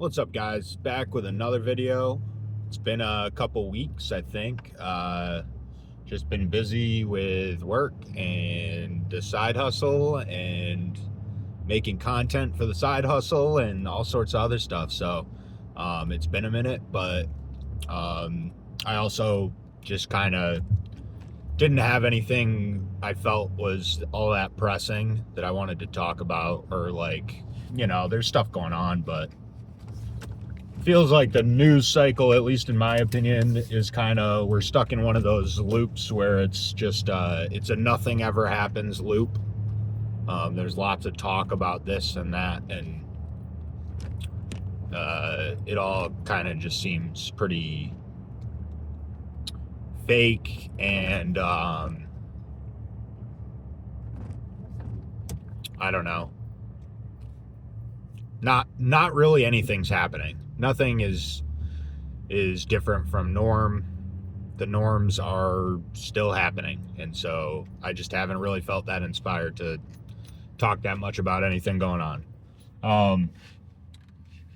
What's up, guys? Back with another video. It's been a couple weeks, I think. Just been busy with work and the side hustle and making content for the side hustle and all sorts of other stuff. So it's been a minute, but I also just kind of didn't have anything I felt was all that pressing that I wanted to talk about, or there's stuff going on, but feels like the news cycle, at least in my opinion, is we're stuck in one of those loops where it's just it's a nothing ever happens loop. There's lots of talk about this and that, and it all kind of just seems pretty fake, and I don't know, not really anything's happening. Nothing is different from norm. The norms are still happening, and so I just haven't really felt that inspired to talk that much about anything going on.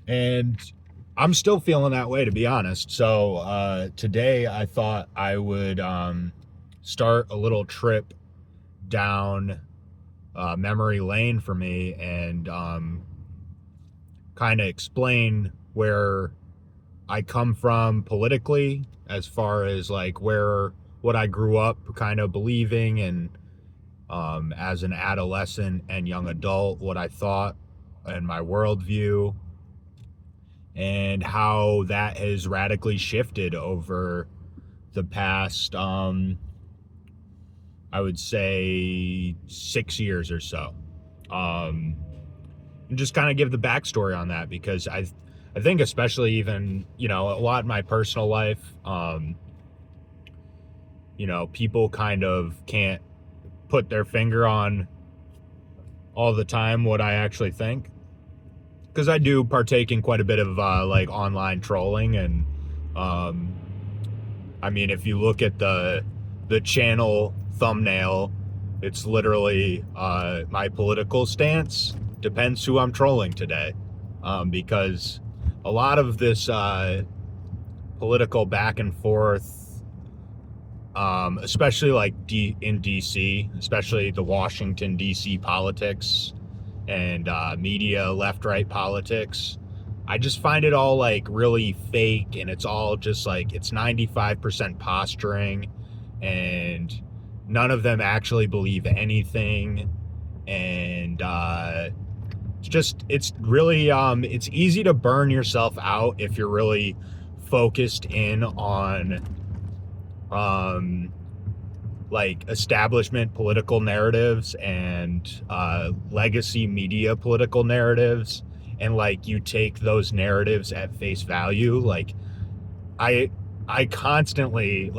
And I'm still feeling that way, to be honest. So today I thought I would start a little trip down memory lane for me, and kind of explain where I come from politically, as far as what I grew up kind of believing, and as an adolescent and young adult, what I thought and my worldview, and how that has radically shifted over the past, I would say 6 years or so. And just kind of give the backstory on that, because I think especially even, a lot in my personal life, people kind of can't put their finger on all the time what I actually think, because I do partake in quite a bit of online trolling. And I mean, if you look at the channel thumbnail, it's literally my political stance. Depends who I'm trolling today, because a lot of this political back and forth, especially in DC, especially the Washington DC politics and media, left-right politics, I just find it all really fake, and it's all just it's 95% posturing, and none of them actually believe anything. And it's really it's easy to burn yourself out if you're really focused in on establishment political narratives and legacy media political narratives, and you take those narratives at face value. I constantly,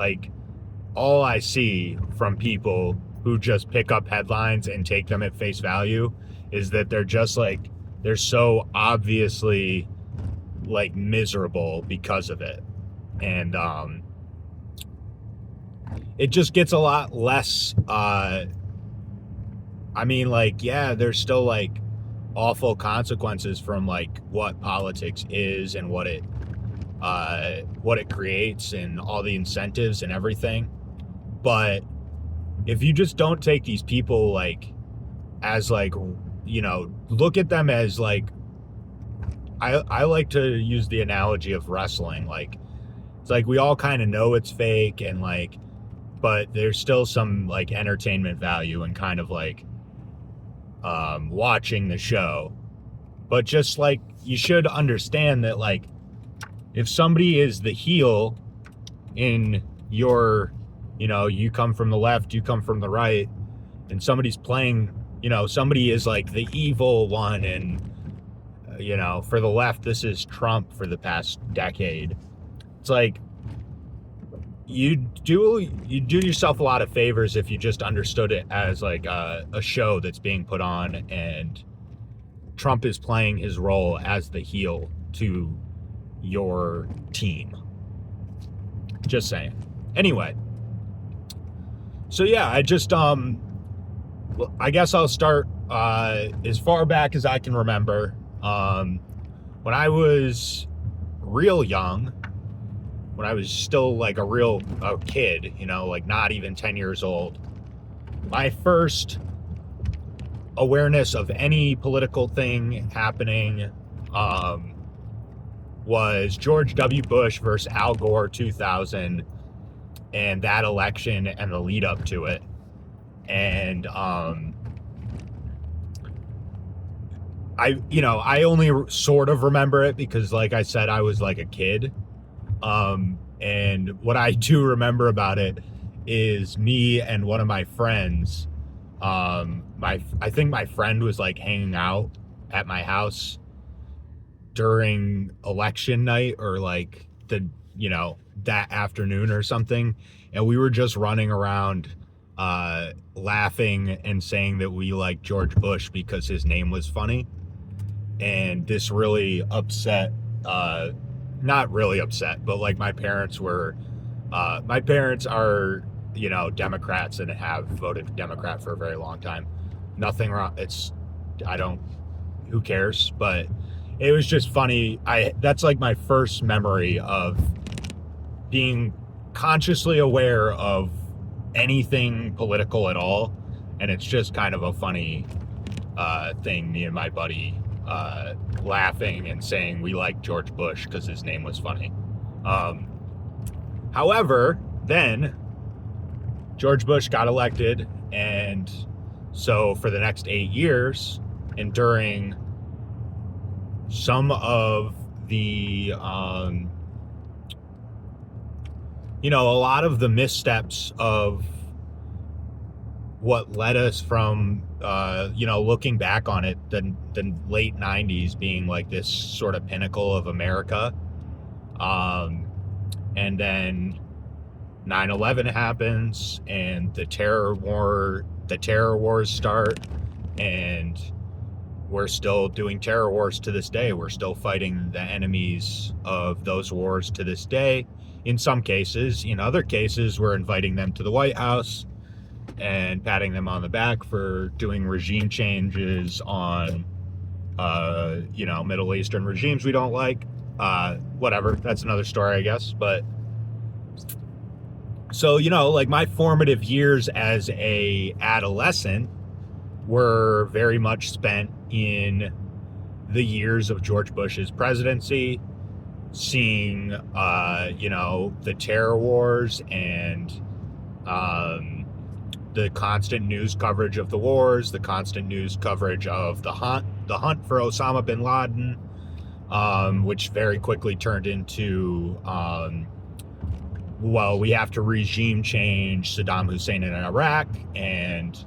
all I see from people who just pick up headlines and take them at face value is that they're just they're so obviously miserable because of it. And it just gets a lot less, I mean, yeah, there's still awful consequences from what politics is, and what it creates, and all the incentives and everything. But if you just don't take these people as look at them as I like to use the analogy of wrestling. It's we all kind of know it's fake, and but there's still some entertainment value in kind of watching the show. But just you should understand that if somebody is the heel in your, you come from the left, you come from the right, and somebody's playing, somebody is the evil one, and for the left, this is Trump for the past decade. It's you do yourself a lot of favors if you just understood it as a show that's being put on, and Trump is playing his role as the heel to your team. Just saying. Anyway, so yeah, I guess I'll start as far back as I can remember. when I was real young, when I was still like a kid, like not even 10 years old, my first awareness of any political thing happening was George W. Bush versus Al Gore 2000 and that election and the lead up to it. And I only sort of remember it because, like I said, I was like a kid. And what I do remember about it is me and one of my friends. I think my friend was like hanging out at my house during election night or like that afternoon or something, and we were just running around laughing and saying that we liked George Bush because his name was funny. And this really upset, not really upset, but like my parents are Democrats and have voted Democrat for a very long time. Nothing wrong. Who cares? But it was just funny. That's like my first memory of being consciously aware of anything political at all. And it's just kind of a funny thing, me and my buddy laughing and saying we like George Bush because his name was funny. However, then George Bush got elected, and so for the next 8 years, and during some of the a lot of the missteps of what led us from looking back on it, the late 90s being like this sort of pinnacle of America, and then 9/11 happens and the terror wars start, and we're still doing terror wars to this day. We're still fighting the enemies of those wars to this day. In some cases, in other cases, we're inviting them to the White House and patting them on the back for doing regime changes on, Middle Eastern regimes we don't like. Whatever, that's another story, I guess. But so, like my formative years as a adolescent were very much spent in the years of George Bush's presidency, seeing, the terror wars and the constant news coverage of the wars, the constant news coverage of the hunt for Osama bin Laden, which very quickly turned into, we have to regime change Saddam Hussein in Iraq, and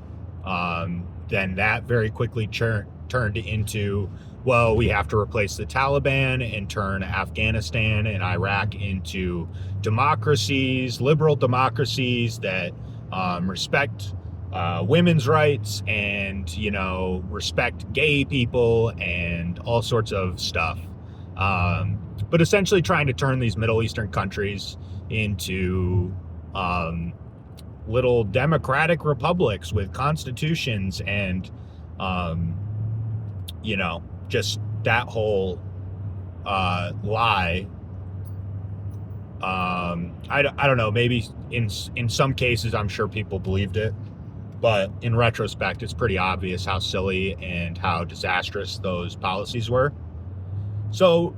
then that very quickly turned into, we have to replace the Taliban and turn Afghanistan and Iraq into democracies, liberal democracies that respect women's rights and, respect gay people and all sorts of stuff. But essentially trying to turn these Middle Eastern countries into little democratic republics with constitutions and, just that whole lie. I don't know, maybe in some cases I'm sure people believed it, but in retrospect it's pretty obvious how silly and how disastrous those policies were. So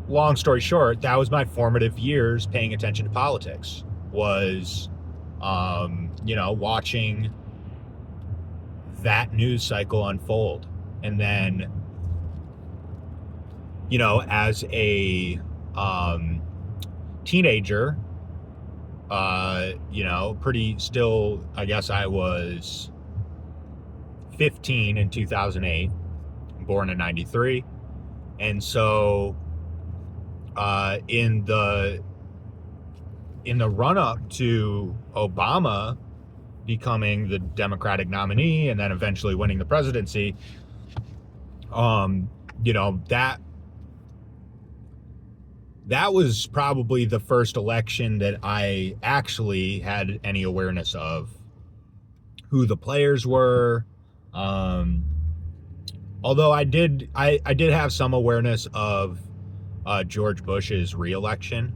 long story short, that was my formative years paying attention to politics, was watching that news cycle unfold. And then as a teenager, pretty still, I guess I was 15 in 2008, born in 93. And so in the run up to Obama becoming the Democratic nominee and then eventually winning the presidency, that was probably the first election that I actually had any awareness of who the players were, Although I did have some awareness of George Bush's reelection,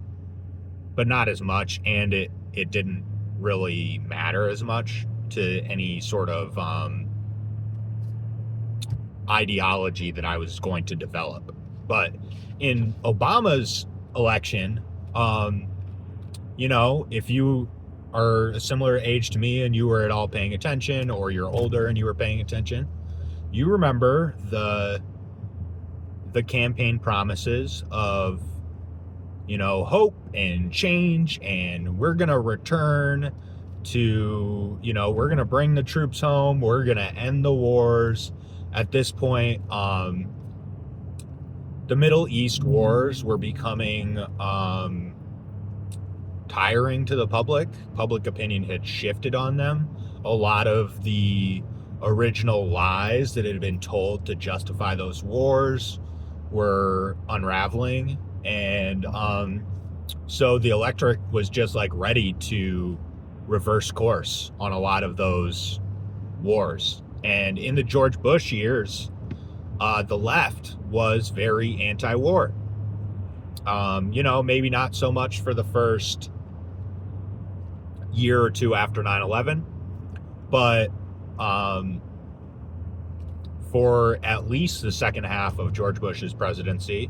but not as much, and it didn't really matter as much to any sort of ideology that I was going to develop. But in Obama's election, if you are a similar age to me and you were at all paying attention, or you're older and you were paying attention, you remember the campaign promises of, hope and change, and we're going to return to, we're going to bring the troops home, we're going to end the wars. At this point, the Middle East wars were becoming tiring to the public. Public opinion had shifted on them. A lot of the original lies that had been told to justify those wars were unraveling, and so the electorate was just like ready to reverse course on a lot of those wars. And in the George Bush years, the left was very anti-war. Maybe not so much for the first year or two after 9/11, but for at least the second half of George Bush's presidency,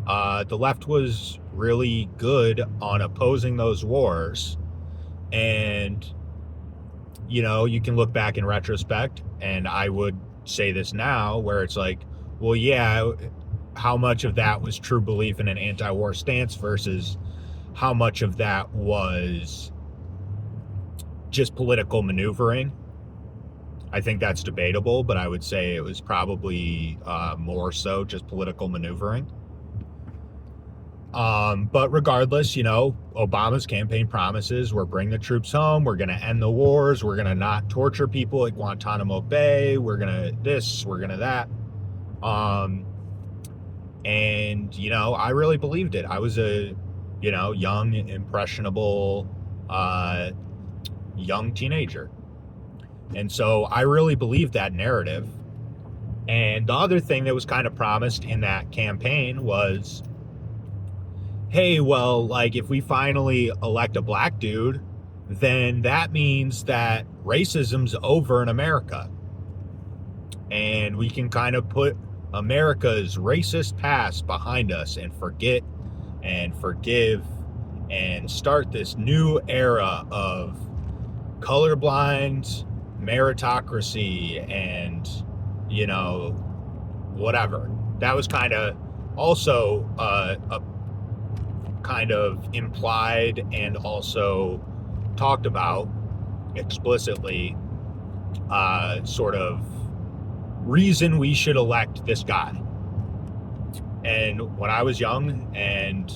the left was really good on opposing those wars. And, you can look back in retrospect, and I would say this now, where it's like, well, yeah, how much of that was true belief in an anti-war stance versus how much of that was just political maneuvering? I think that's debatable, but I would say it was probably more so just political maneuvering. But regardless, Obama's campaign promises were bring the troops home, we're going to end the wars, we're going to not torture people at Guantanamo Bay, we're going to this, we're going to that. And, I really believed it. I was a, young, impressionable, young teenager. And so I really believed that narrative. And the other thing that was kind of promised in that campaign was, hey, well, like, if we finally elect a black dude, then that means that racism's over in America. And we can kind of put America's racist past behind us and forget and forgive and start this new era of colorblind meritocracy and, whatever. That was kind of also a kind of implied and also talked about explicitly sort of reason we should elect this guy. And when I was young and,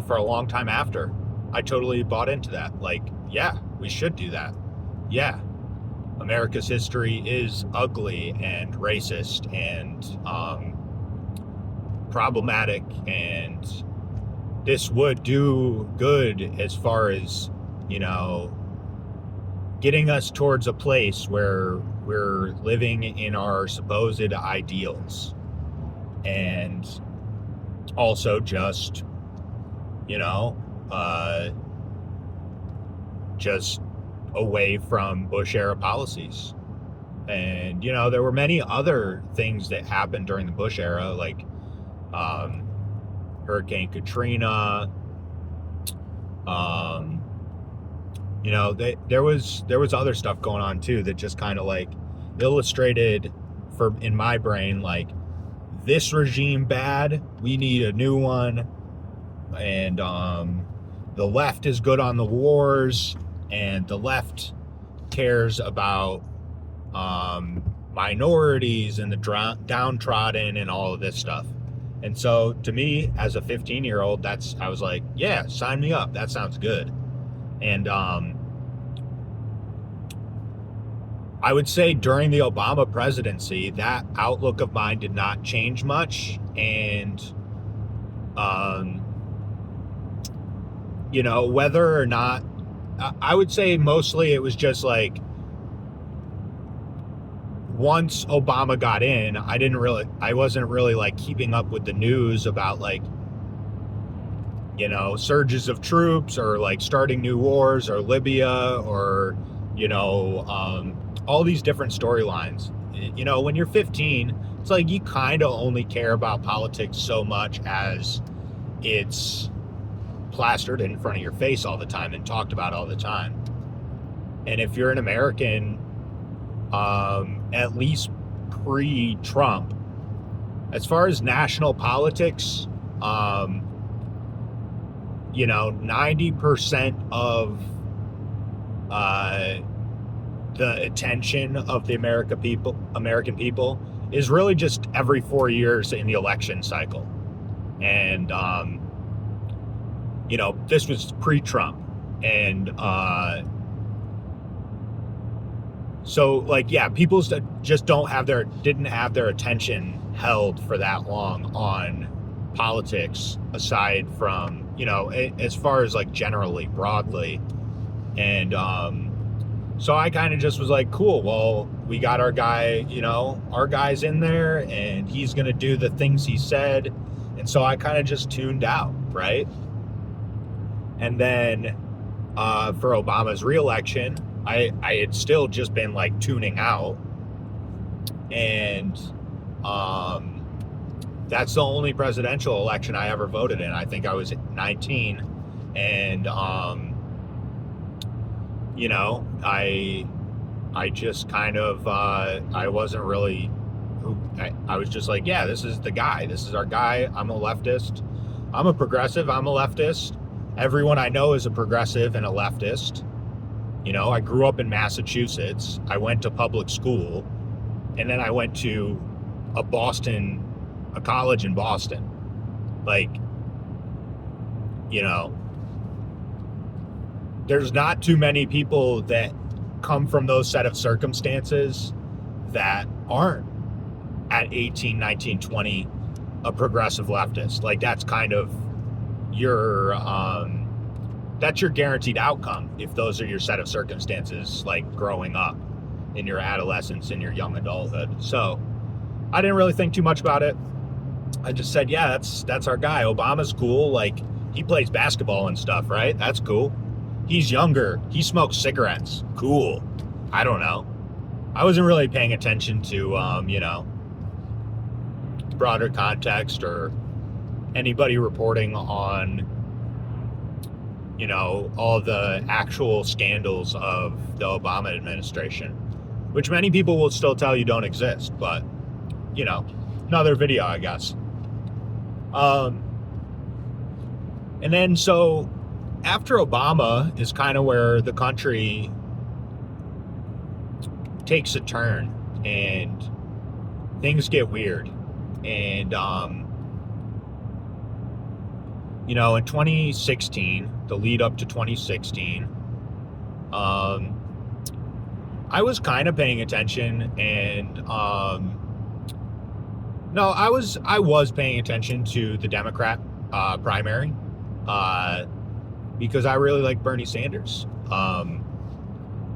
for a long time after, I totally bought into that. Like, yeah, we should do that. Yeah, America's history is ugly and racist and problematic, and this would do good as far as, getting us towards a place where we're living in our supposed ideals, and also just, just away from Bush era policies. And, there were many other things that happened during the Bush era, like Hurricane Katrina. There was other stuff going on too that just kind of like illustrated in my brain, like, this regime bad, we need a new one. And the left is good on the wars, and the left cares about minorities and the downtrodden and all of this stuff. And so to me, as a 15-year-old, I was like, yeah, sign me up. That sounds good. And I would say during the Obama presidency, that outlook of mine did not change much. And, whether or not, I would say mostly it was just like, once Obama got in, I wasn't really like keeping up with the news about like, you know, surges of troops or like starting new wars or Libya or, you know, all these different storylines. You know, when you're 15, it's like you kind of only care about politics so much as it's plastered in front of your face all the time and talked about all the time. And if you're an American, at least pre-Trump, as far as national politics, you know, 90% of the attention of the American people is really just every 4 years in the election cycle. And, you know, this was pre-Trump. And so, like, yeah, people just didn't have their attention held for that long on politics, aside from, you know, as far as like generally, broadly. And so I kind of just was like, cool, well, we got our guy, you know, our guy's in there and he's going to do the things he said. And so I kind of just tuned out, right? And then for Obama's reelection, I had still just been like tuning out. And that's the only presidential election I ever voted in. I think I was 19. And, you know, I just kind of, I wasn't really, I was just like, yeah, this is the guy. This is our guy. I'm a leftist. I'm a progressive. I'm a leftist. Everyone I know is a progressive and a leftist. You know, I grew up in Massachusetts. I went to public school, and then I went to a college in Boston. Like, you know, there's not too many people that come from those set of circumstances that aren't at 18, 19, 20 a progressive leftist. Like, that's kind of your that's your guaranteed outcome if those are your set of circumstances, like growing up in your adolescence, in your young adulthood. So I didn't really think too much about it. I just said, yeah, that's our guy. Obama's cool. Like, he plays basketball and stuff, right? That's cool. He's younger. He smokes cigarettes. Cool. I don't know. I wasn't really paying attention to, you know, broader context or anybody reporting on, you know, all the actual scandals of the Obama administration, which many people will still tell you don't exist, but, you know, another video, I guess. And then, so after Obama is kind of where the country takes a turn and things get weird. And, you know, in 2016, the lead up to 2016, I was kind of paying attention, and no, I was paying attention to the Democrat primary because I really like Bernie Sanders.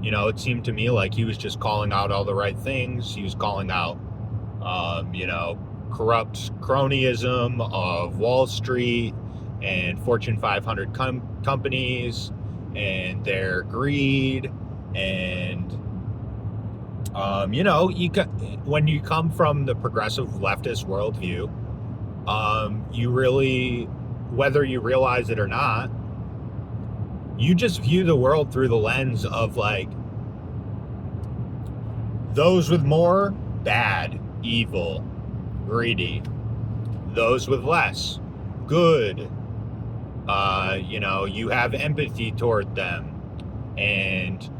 You know, it seemed to me like he was just calling out all the right things. He was calling out, you know, corrupt cronyism of Wall Street and Fortune 500 companies and their greed. And, you know, when you come from the progressive leftist worldview, you really, whether you realize it or not, you just view the world through the lens of like, those with more, bad, evil, greedy. Those with less, good. You know, you have empathy toward them, and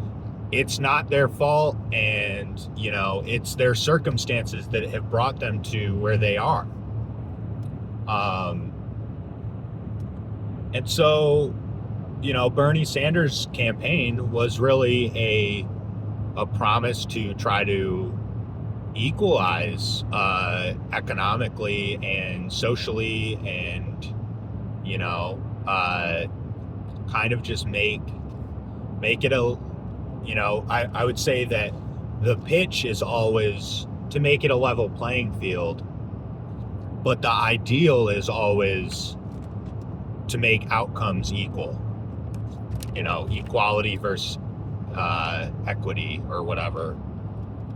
it's not their fault, and, you know, it's their circumstances that have brought them to where they are. And so, you know, Bernie Sanders' campaign was really a promise to try to equalize economically and socially, and, you know, kind of just make it a, you know, I would say that the pitch is always to make it a level playing field, but the ideal is always to make outcomes equal. Equality versus equity or whatever.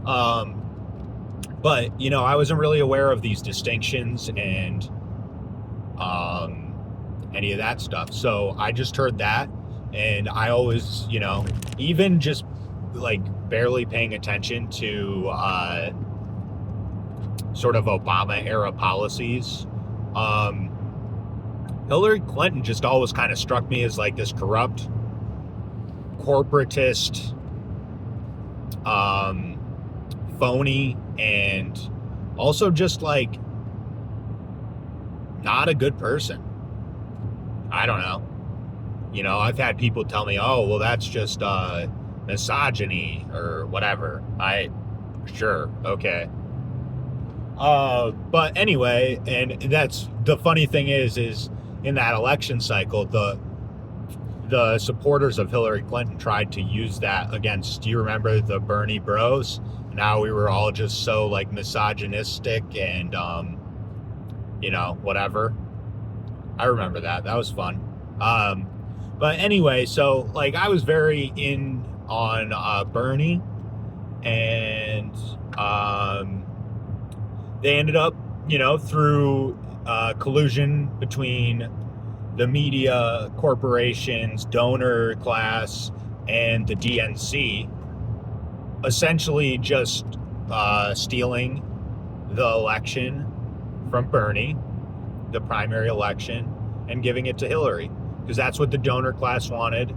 But I wasn't really aware of these distinctions and any of that stuff. So I just heard that, and I always, even just like barely paying attention to sort of Obama era policies. Hillary Clinton just always kind of struck me as like this corrupt, corporatist, phony, and also just like not a good person. I don't know. I've had people tell me, oh, well, that's just misogyny or whatever. Sure, okay. But anyway, and that's the funny thing is in that election cycle, the supporters of Hillary Clinton tried to use that against, do you remember the Bernie bros? Now we were all just so like misogynistic and, whatever. I remember that. That was fun. But anyway, so like I was very in on Bernie, and they ended up, through collusion between the media, corporations, donor class, and the DNC, essentially just stealing the election from Bernie, the primary election, and giving it to Hillary, because that's what the donor class wanted.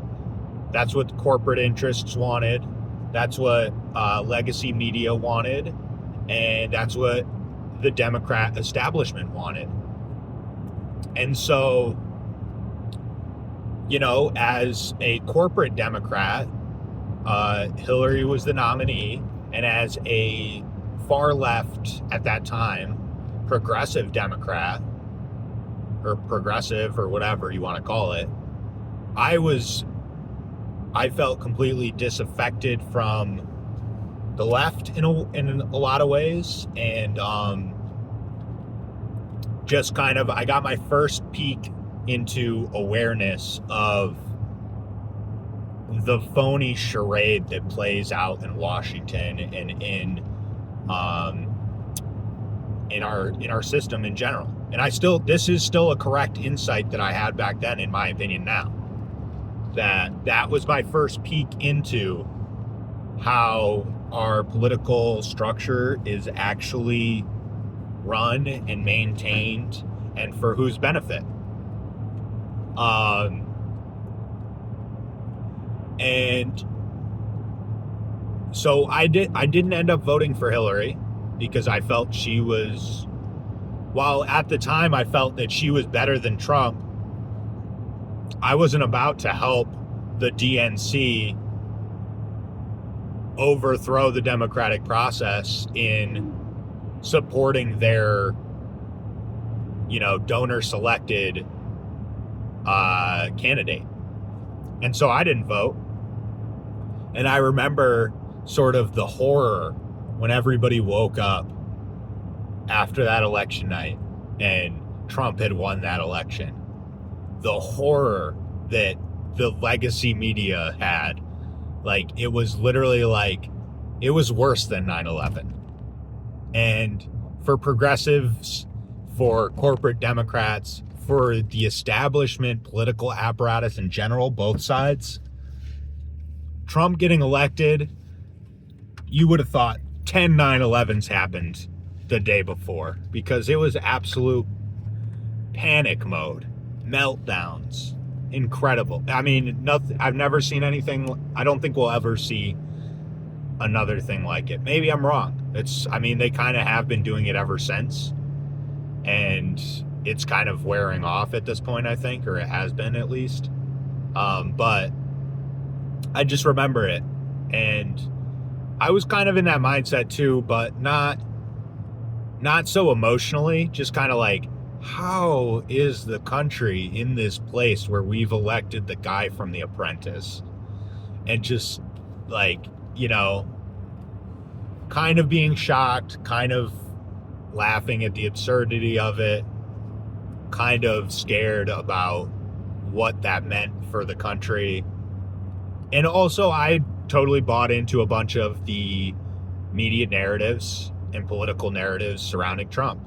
That's what the corporate interests wanted. That's what legacy media wanted. And that's what the Democrat establishment wanted. And so, as a corporate Democrat, Hillary was the nominee. And as a far left, at that time, progressive Democrat, or progressive, or whatever you want to call it, I felt completely disaffected from the left in a lot of ways, and just kind of, I got my first peek into awareness of the phony charade that plays out in Washington and in our system in general. And this is still a correct insight that I had back then, in my opinion now. That was my first peek into how our political structure is actually run and maintained, and for whose benefit. And so I didn't end up voting for Hillary, because I felt she was, while at the time I felt that she was better than Trump, I wasn't about to help the DNC overthrow the democratic process in supporting their, donor selected candidate. And so I didn't vote. And I remember sort of the horror when everybody woke up after that election night and Trump had won that election. The horror that the legacy media had, like, it was literally like, it was worse than 9/11. And for progressives, for corporate Democrats, for the establishment political apparatus in general, both sides, Trump getting elected, you would have thought 10 9/11s happened the day before, because it was absolute panic mode, meltdowns, incredible. I mean, nothing, I've never seen anything. I don't think we'll ever see another thing like it. Maybe I'm wrong. They kind of have been doing it ever since, and it's kind of wearing off at this point, I think, or it has been at least. But I just remember it, and I was kind of in that mindset too, but not so emotionally, just kind of like, how is the country in this place where we've elected the guy from The Apprentice? And just like, kind of being shocked, kind of laughing at the absurdity of it, kind of scared about what that meant for the country. And also, I totally bought into a bunch of the media narratives and political narratives surrounding Trump,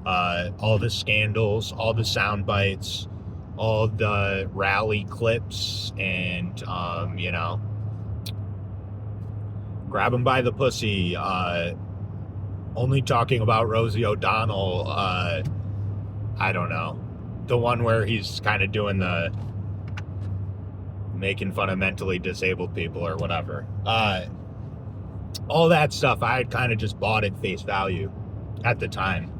all the scandals, all the sound bites, all the rally clips, and, grab him by the pussy, only talking about Rosie O'Donnell, I don't know, the one where he's kind of doing the making fun of mentally disabled people or whatever. All that stuff, I had kind of just bought at face value at the time.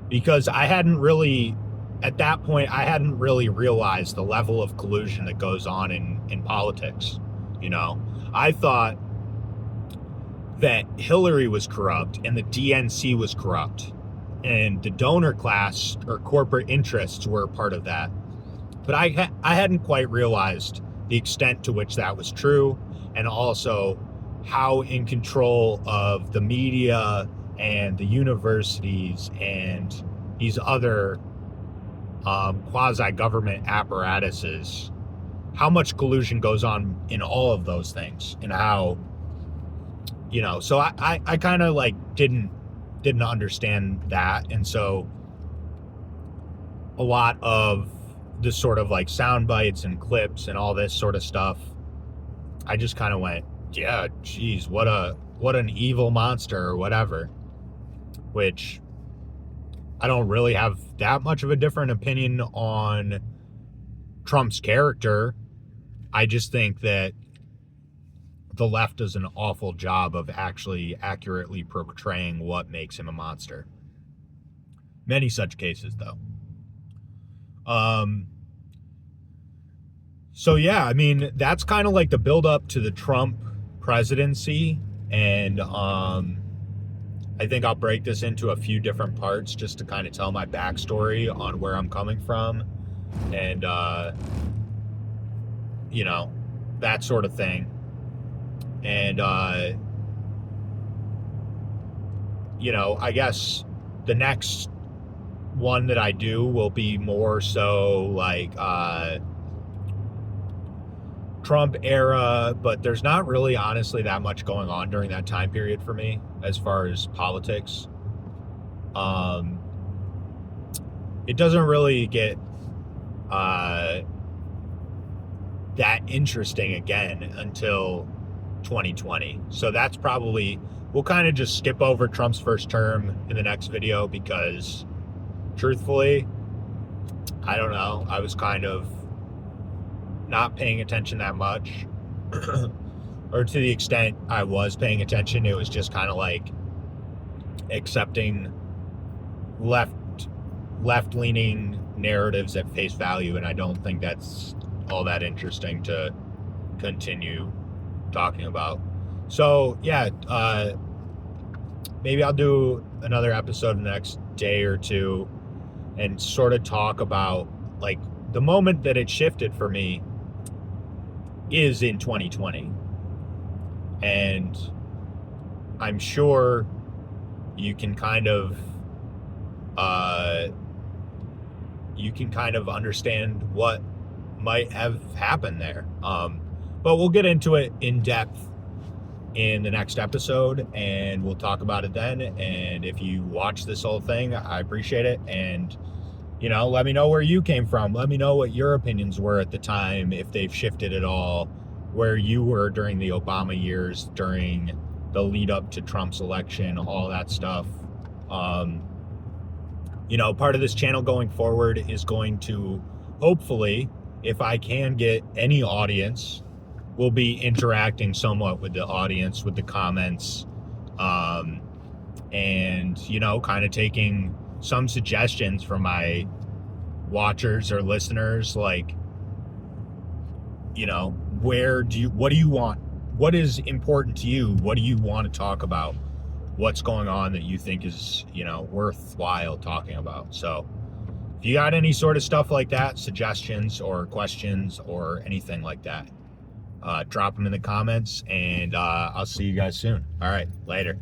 Because at that point, I hadn't really realized the level of collusion that goes on in politics. I thought that Hillary was corrupt and the DNC was corrupt, and the donor class or corporate interests were part of that. But I hadn't quite realized the extent to which that was true, and also how in control of the media and the universities and these other quasi-government apparatuses, how much collusion goes on in all of those things, and how, so I kind of didn't understand that. And so a lot of the sort of sound bites and clips and all this sort of stuff, I just kind of went, yeah, geez, what an evil monster or whatever, which I don't really have that much of a different opinion on Trump's character. I just think that the left does an awful job of actually accurately portraying what makes him a monster. Many such cases, though. So yeah, I mean, that's kind of the build up to the Trump presidency. And I think I'll break this into a few different parts just to kind of tell my backstory on where I'm coming from, and that sort of thing. And I guess the next one that I do will be more so Trump era, but there's not really honestly that much going on during that time period for me as far as politics. It doesn't really get that interesting again until 2020. So that's probably, we'll kind of just skip over Trump's first term in the next video, because truthfully, I don't know, I was kind of not paying attention that much. Or to the extent I was paying attention, it was just kind of accepting left-leaning narratives at face value, and I don't think that's all that interesting to continue talking about. So yeah, maybe I'll do another episode in the next day or two and sort of talk about the moment that it shifted for me is in 2020. And I'm sure you can kind of understand what might have happened there. But we'll get into it in depth in the next episode, and we'll talk about it then. And if you watch this whole thing, I appreciate it. And, let me know where you came from. Let me know what your opinions were at the time, if they've shifted at all, where you were during the Obama years, during the lead up to Trump's election, all that stuff. Part of this channel going forward is going to, hopefully, if I can get any audience, we'll be interacting somewhat with the audience, with the comments, and, kind of taking some suggestions from my watchers or listeners, what do you want? What is important to you? What do you want to talk about? What's going on that you think is, worthwhile talking about? So if you got any sort of stuff like that, suggestions or questions or anything like that, Drop them in the comments, and I'll see you guys soon. All right, later.